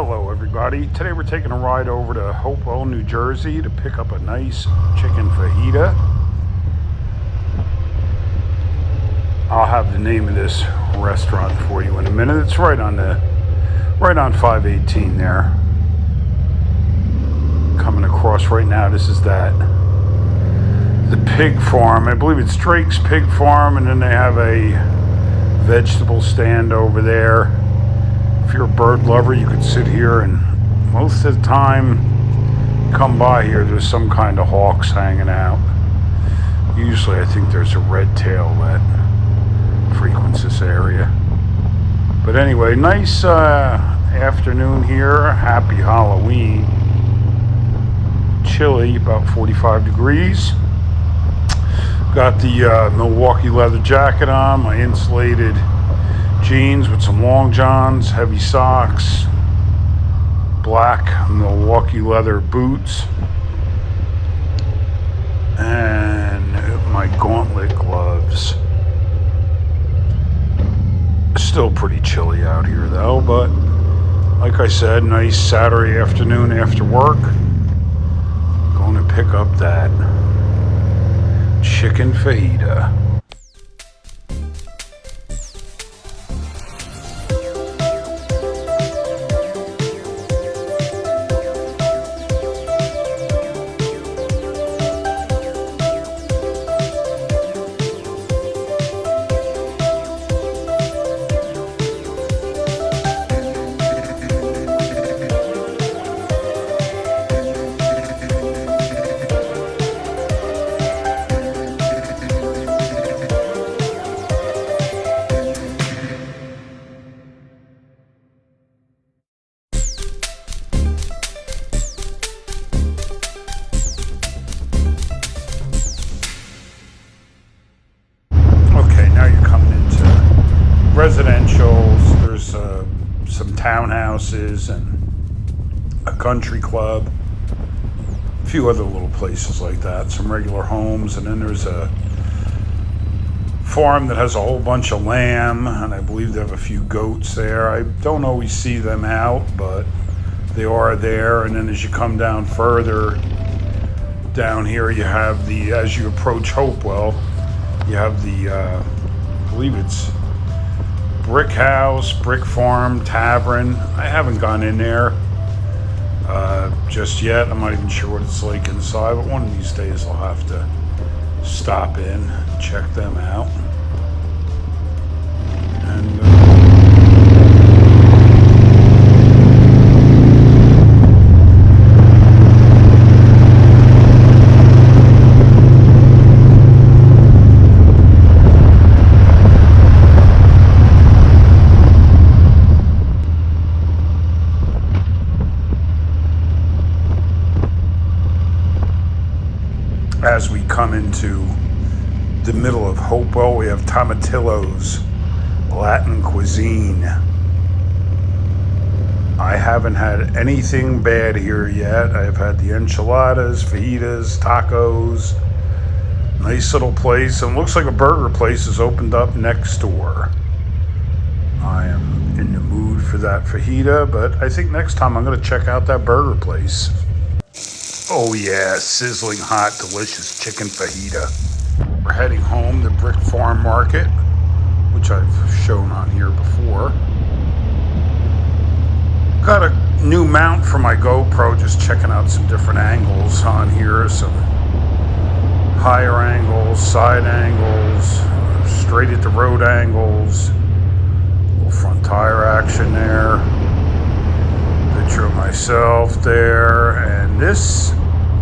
Hello everybody. Today we're taking a ride over to Hopewell, New Jersey to pick up a nice chicken fajita. I'll have the name of this restaurant for you in a minute. It's right on 518 there. Coming across right now, this is the pig farm. I believe it's Drake's Pig Farm, and then they have a vegetable stand over there. If you're a bird lover, you could sit here, and most of the time come by here, there's some kind of hawks hanging out. Usually I think there's a red tail that frequents this area. But anyway, nice afternoon here. Happy Halloween. Chilly, about 45 degrees. Got the Milwaukee leather jacket on, my insulated jeans with some long johns, heavy socks, black Milwaukee leather boots, and my gauntlet gloves. Still pretty chilly out here though, but like I said, nice Saturday afternoon after work. Going to pick up that chicken fajita. Residentials, there's some townhouses and a country club, a few other little places like that, some regular homes, and then there's a farm that has a whole bunch of lamb, and I believe they have a few goats there. I don't always see them out, but they are there. And then as you come down further down here, you have as you approach Hopewell, you have I believe it's Brick House, Brick Farm, Tavern. I haven't gone in there just yet. I'm not even sure what it's like inside, but one of these days I'll have to stop in, check them out. And as we come into the middle of Hopewell, we have Tomatillo's Latin cuisine. I haven't had anything bad here yet. I've had the enchiladas, fajitas, tacos. Nice little place, and looks like a burger place has opened up next door. I am in the mood for that fajita, but I think next time I'm going to check out that burger place. Oh yeah, sizzling hot, delicious chicken fajita. We're heading home to Brick Farm Market, which I've shown on here before. Got a new mount for my GoPro, just checking out some different angles on here. Some higher angles, side angles, straight at the road angles. Little front tire action there. Picture of myself there, and this,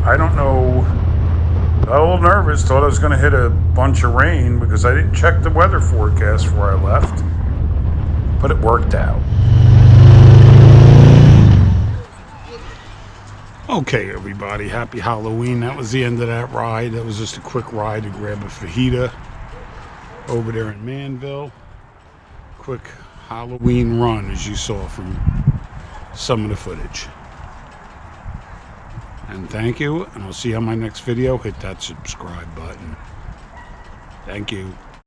I don't know, got a little nervous, thought I was going to hit a bunch of rain because I didn't check the weather forecast before I left, but it worked out. Okay everybody, happy Halloween. That was the end of that ride. That was just a quick ride to grab a fajita over there in Manville. Quick Halloween run, as you saw from some of the footage. And thank you, and I'll see you on my next video. Hit that subscribe button. Thank you.